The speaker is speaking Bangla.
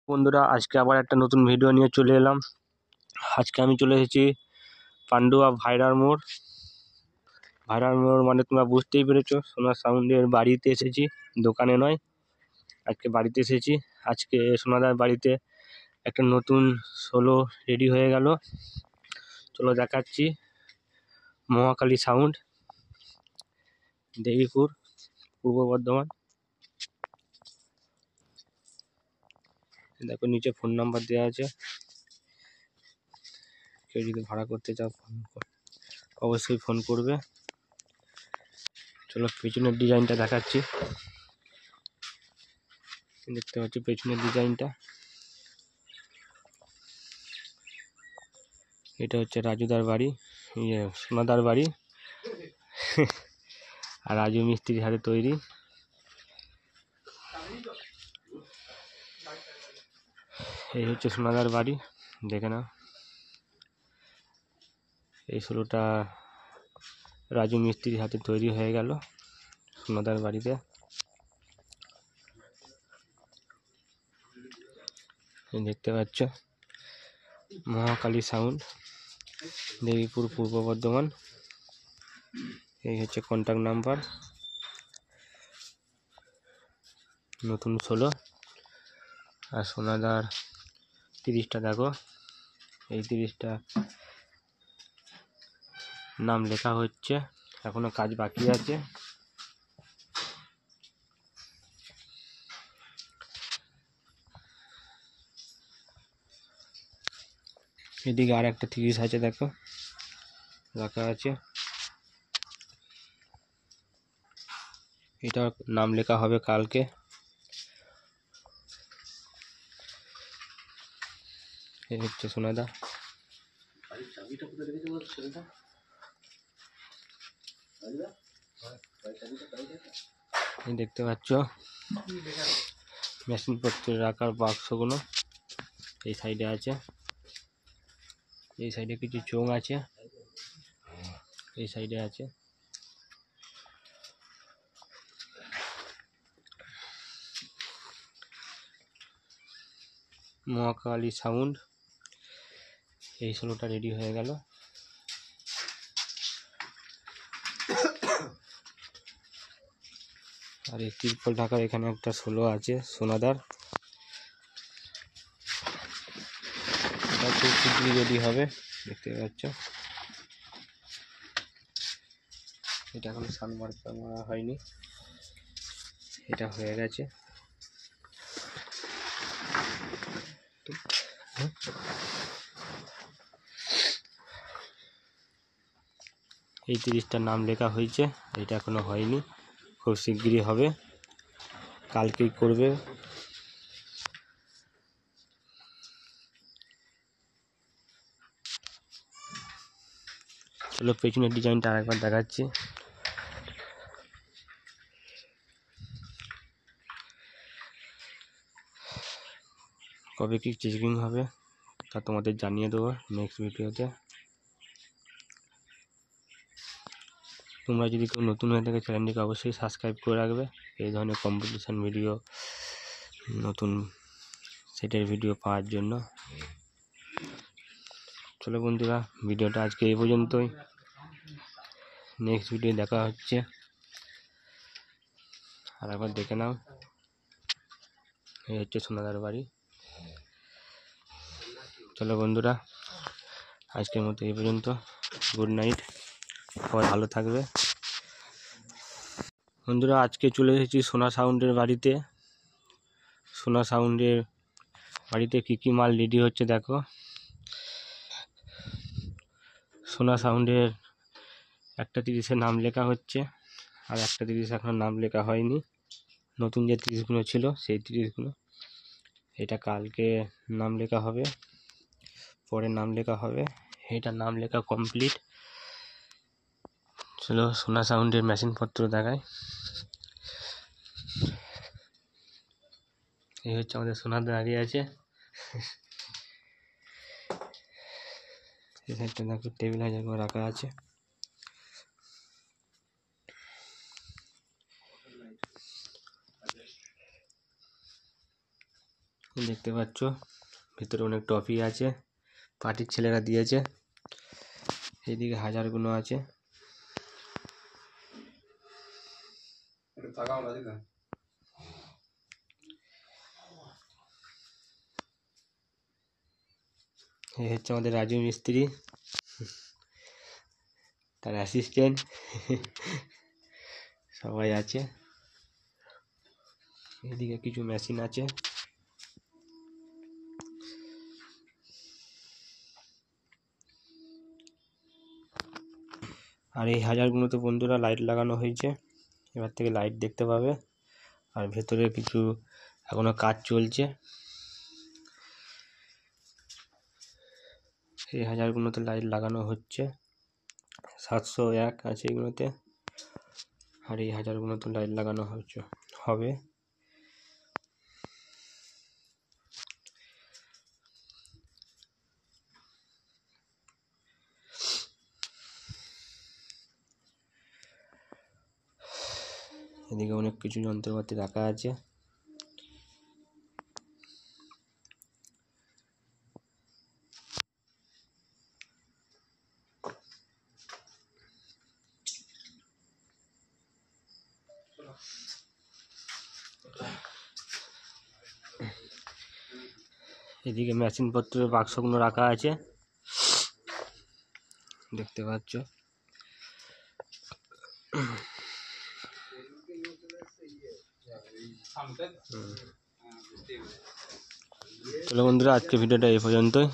বন্ধুরা, আজকে আবার একটা নতুন ভিডিও নিয়ে চলে এলাম। আজকে আমি চলে এসেছি পান্ডুয়া ভাইরার মোড়। মানে তোমরা বুঝতেই পেরেছো, সোনার সাউন্ডের বাড়িতে এসেছি, দোকানে নয়। আজকে বাড়িতে এসেছি। আজকে সোনাদার বাড়িতে একটা নতুন সোলো রেডি হয়ে গেল। চলো দেখাচ্ছি। মহাকালী সাউন্ড, দেবীপুর, পূর্ব বর্ধমান। দেখো নিচে ফোন নাম্বার দেওয়া আছে, কেউ যদি ভাড়া করতে চাও অবশ্যই ফোন করবে। চলো পেছনের ডিজাইনটা দেখাচ্ছি। দেখতে পাচ্ছি পেছনের ডিজাইনটা। এটা হচ্ছে রাজুদার বাড়ি, সোনাদার বাড়ি। আর রাজু মিস্ত্রির হাতে তৈরি। এই হচ্ছে সোনাদার বাড়ি, দেখে নাও। এই সোলোটা রাজু মিস্ত্রির হাতে তৈরি হয়ে গেল সোনাদার বাড়িতে। দেখতে পাচ্ছ মহাকালী সাউন্ড, দেবীপুর, পূর্ব বর্ধমান। এই হচ্ছে কন্ট্যাক্ট নাম্বার। নতুন সোলো। আর সোনাদার 30টা দেখো, এই 30টা নাম লেখা হচ্ছে, এখনো কাজ বাকি আছে। এদিকে আর একটা 30 আছে, দেখো রাখা আছে। এটা নাম লেখা হবে কালকে। এই হচ্ছে সোনাদা। দেখতে পাচ্ছ মেশিনপত্র রাখার বাক্সগুলো এই সাইডে আছে। এই সাইডে কিছু চোঙ আছে, এই সাইডে আছে। মহাকালী সাউন্ড, এই সোলোটা রেডি হয়ে গেল। আর এই তিরপল ঢাকার এখানে একটা সোলো আছে সোনাদার, এটা খুব শীঘ্রই রেডি হবে। দেখতে পাচ্ছ এটা এখন সানমার্কা মারা হয়নি, এটা হয়ে গেছে। এই 30টার নাম লেখা হয়েছে, এটা এখনো হয়নি, খুব শিগগিরই হবে, কালকেই করবে। চলো পেছনের ডিজাইনটা আরেকবার দেখাচ্ছি। কবে কি চেকিং হবে তা তোমাদের জানিয়ে দেবো নেক্সট ভিডিওতে। তোমরা যদি কেউ নতুন হয়ে থাকে চ্যানেলটিকে অবশ্যই সাবস্ক্রাইব করে রাখবে, এই ধরনের কম্পিটিশান ভিডিও, নতুন সেটের ভিডিও পাওয়ার জন্য। চলো বন্ধুরা, ভিডিওটা আজকে এই পর্যন্তই। নেক্সট ভিডিও দেখা হচ্ছে, আর একবার দেখে নাও। এই হচ্ছে সোনাদার বাড়ি। চলো বন্ধুরা, আজকের মতো এই পর্যন্ত। গুড নাইট, সবাই ভালো থাকবে। বন্ধুরা, আজকে চলে এসেছি সোনা সাউন্ডের বাড়িতে। সোনা সাউন্ডের বাড়িতে কী কী মাল রেডি হচ্ছে দেখো। সোনা সাউন্ডের একটা 30-এর নাম লেখা হচ্ছে, আর একটা 30 এখনো নাম লেখা হয়নি। নতুন যে 30গুলো ছিল সেই 30গুলো, এটা কালকে নাম লেখা হবে, পরে নাম লেখা হবে। এটা নাম লেখা কমপ্লিট। চলো সোনা সাউন্ডের মেশিনপত্র দেখায়। এই হচ্ছে আমাদের সোনার দাঁড়িয়ে আছে। এই সাইডটা দেখো টেবিল হাজার রাখা আছে। দেখতে পাচ্ছ ভিতরে অনেক টফি আছে, পার্টির ছেলেরা দিয়েছে। এইদিকে হাজারগুলো আছে। এই হচ্ছে আমাদের রাজু মিস্ত্রি, তার অ্যাসিস্ট্যান্ট সবাই আছে। এদিকে কিছু মেশিন আছে। আর এই হাজারগুলোতে বন্ধুরা লাইট লাগানো হয়েছে, এবার থেকে লাইট দেখতে পাবে। আর ভেতরে কিছু এখনো কাজ চলছে। এই হাজারগুলোতে লাইট লাগানো হচ্ছে, 701 আছে এগুলোতে। আর এই হাজারগুলোতে লাইট লাগানো হবে। এদিকে অনেক কিছু যন্ত্রপাতি রাখা আছে। এদিকে মেশিনপত্রের বাক্সগুলো রাখা আছে, দেখতে পাচ্ছ। চলো বন্ধুরা, আজকে ভিডিওটা এই পর্যন্তই।